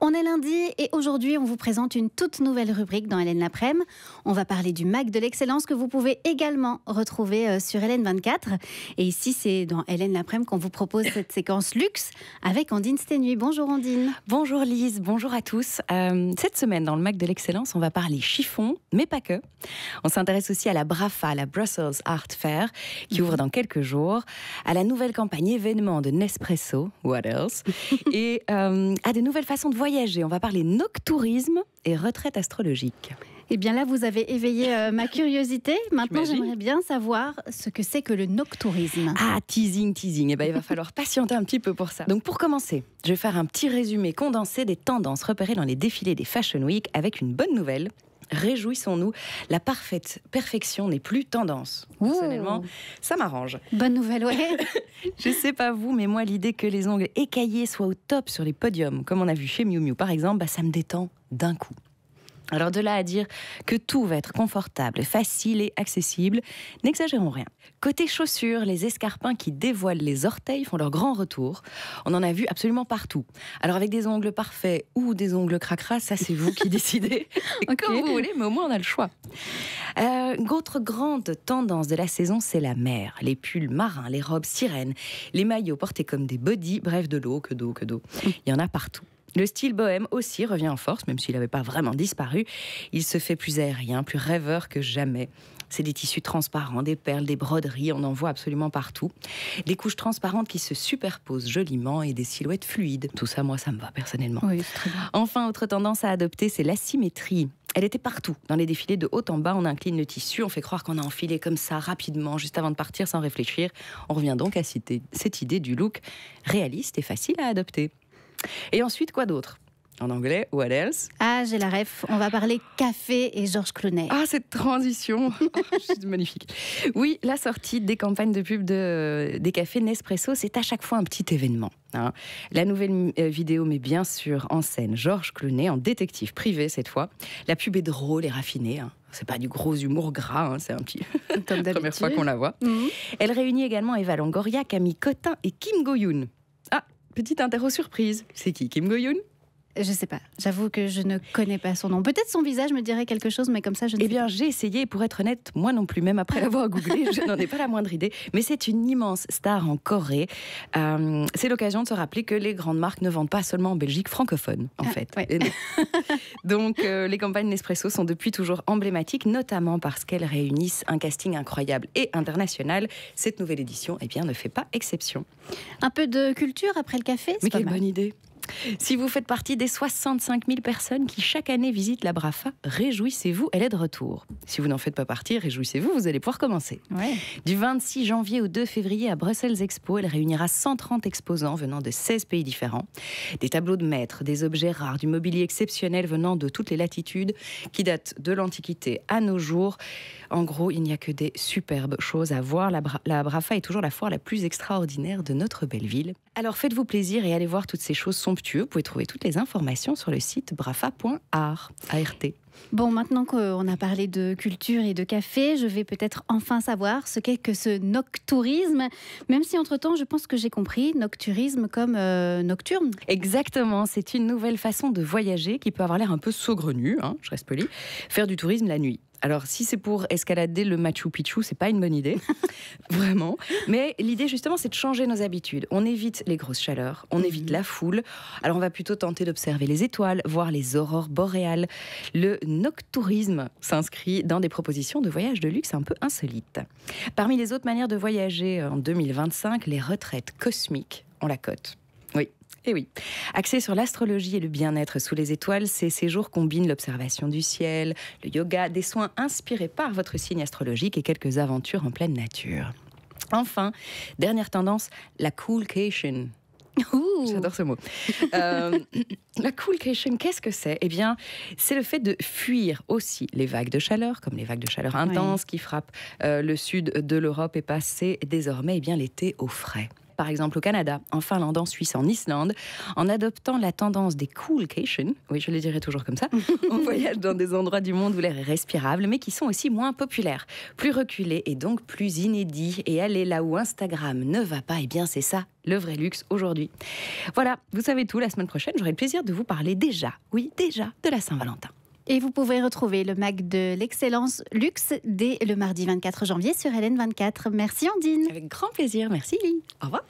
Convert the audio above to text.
On est lundi et aujourd'hui, on vous présente une toute nouvelle rubrique dans Hélène l'après-midi. On va parler du Mac de l'excellence que vous pouvez également retrouver sur Hélène24. Et ici, c'est dans Hélène l'après-midi qu'on vous propose cette séquence luxe avec Ondine Stenui. Bonjour Ondine. Bonjour Lise, bonjour à tous. Cette semaine, dans le Mac de l'excellence, on va parler chiffon, mais pas que. On s'intéresse aussi à la BRAFA, la Brussels Art Fair, qui ouvre dans quelques jours, à la nouvelle campagne événement de Nespresso, what else, et à des nouvelles façons de voyager. On va parler noctourisme et retraite astrologique. Eh bien là, vous avez éveillé ma curiosité. Maintenant, j'aimerais bien savoir ce que c'est que le noctourisme. Ah, teasing. Eh ben, il va falloir patienter un petit peu pour ça. Donc pour commencer, je vais faire un petit résumé condensé des tendances repérées dans les défilés des Fashion Week avec une bonne nouvelle. Réjouissons-nous, la perfection n'est plus tendance. Personnellement, ça m'arrange. Bonne nouvelle, ouais. Je sais pas vous, mais moi, l'idée que les ongles écaillés soient au top sur les podiums, comme on a vu chez Miu Miu par exemple, bah, ça me détend d'un coup. Alors de là à dire que tout va être confortable, facile et accessible, n'exagérons rien. Côté chaussures, les escarpins qui dévoilent les orteils font leur grand retour. On en a vu absolument partout. Alors avec des ongles parfaits ou des ongles cracra, ça c'est vous qui décidez. Okay. Comme vous voulez, mais au moins on a le choix. Une autre grande tendance de la saison, c'est la mer. Les pulls marins, les robes sirènes, les maillots portés comme des bodys, bref, de l'eau, que d'eau. Il y en a partout. Le style bohème aussi revient en force, même s'il n'avait pas vraiment disparu. Il se fait plus aérien, plus rêveur que jamais. C'est des tissus transparents, des perles, des broderies, on en voit absolument partout. Des couches transparentes qui se superposent joliment et des silhouettes fluides. Tout ça, moi, ça me va personnellement. Oui, c'est très bien. Enfin, autre tendance à adopter, c'est l'asymétrie. Elle était partout. Dans les défilés de haut en bas, on incline le tissu, on fait croire qu'on a enfilé comme ça, rapidement, juste avant de partir, sans réfléchir. On revient donc à cette idée du look réaliste et facile à adopter. Et ensuite, quoi d'autre ? En anglais, what else ? Ah, j'ai la ref. On va parler café et Georges Clooney. Ah, cette transition c'est magnifique. Oui, la sortie des campagnes de pub des cafés Nespresso, c'est à chaque fois un petit événement. Hein. La nouvelle vidéo met bien sûr en scène Georges Clooney en détective privé cette fois. La pub est drôle et raffinée. Hein. C'est pas du gros humour gras, hein, c'est un petit... Comme la première fois qu'on la voit. Mmh. Elle réunit également Eva Longoria, Camille Cotin et Kim Go-yoon. Ah, petite interro surprise. C'est qui, Kim Go-yoon ? Je sais pas, j'avoue que je ne connais pas son nom. Peut-être son visage me dirait quelque chose, mais comme ça, je ne sais pas. Eh bien, j'ai essayé, et pour être honnête, moi non plus, même après l'avoir googlé, je n'en ai pas la moindre idée. Mais c'est une immense star en Corée. C'est l'occasion de se rappeler que les grandes marques ne vendent pas seulement en Belgique francophone, en fait. Ouais. Donc, les campagnes Nespresso sont depuis toujours emblématiques, notamment parce qu'elles réunissent un casting incroyable et international. Cette nouvelle édition, eh bien, ne fait pas exception. Un peu de culture après le café, c'est Mais pas quelle mal. bonne idée! Si vous faites partie des 65 000 personnes qui chaque année visitent la BRAFA, réjouissez-vous, elle est de retour. Si vous n'en faites pas partie, réjouissez-vous, vous allez pouvoir commencer. Ouais. Du 26 janvier au 2 février à Brussels Expo, elle réunira 130 exposants venant de 16 pays différents. Des tableaux de maîtres, des objets rares, du mobilier exceptionnel venant de toutes les latitudes, qui datent de l'Antiquité à nos jours. En gros, il n'y a que des superbes choses à voir. La BRAFA est toujours la foire la plus extraordinaire de notre belle ville. Alors faites-vous plaisir et allez voir toutes ces choses somptueuses. Vous pouvez trouver toutes les informations sur le site brafa.art. Bon, maintenant qu'on a parlé de culture et de café, je vais peut-être enfin savoir ce qu'est que ce noctourisme, même si entre-temps, je pense que j'ai compris, nocturisme comme nocturne. Exactement, c'est une nouvelle façon de voyager qui peut avoir l'air un peu saugrenue, hein, je reste polie, faire du tourisme la nuit. Alors, si c'est pour escalader le Machu Picchu, c'est pas une bonne idée, vraiment. Mais l'idée, justement, c'est de changer nos habitudes. On évite les grosses chaleurs, on évite la foule. Alors, on va plutôt tenter d'observer les étoiles, voir les aurores boréales. Le noctourisme s'inscrit dans des propositions de voyage de luxe un peu insolites. Parmi les autres manières de voyager en 2025, les retraites cosmiques ont la cote. Oui. Et oui, axé sur l'astrologie et le bien-être sous les étoiles, ces séjours combinent l'observation du ciel, le yoga, des soins inspirés par votre signe astrologique et quelques aventures en pleine nature. Enfin, dernière tendance, la coolcation. J'adore ce mot. La coolcation, qu'est-ce que c'est ? Eh bien, c'est le fait de fuir aussi les vagues de chaleur, comme les vagues de chaleur intenses qui frappent le sud de l'Europe et passer désormais l'été au frais. par exemple au Canada, en Finlande, en Suisse, en Islande, en adoptant la tendance des coolcations, oui je le dirais toujours comme ça, on voyage dans des endroits du monde où l'air est respirable, mais qui sont aussi moins populaires, plus reculés et donc plus inédits. Et aller là où Instagram ne va pas, eh bien c'est ça, le vrai luxe aujourd'hui. Voilà, vous savez tout, la semaine prochaine, j'aurai le plaisir de vous parler déjà, de la Saint-Valentin. Et vous pouvez retrouver le MAC de l'excellence luxe dès le mardi 24 janvier sur LN24. Merci Andine. Avec grand plaisir, merci Lily. Au revoir.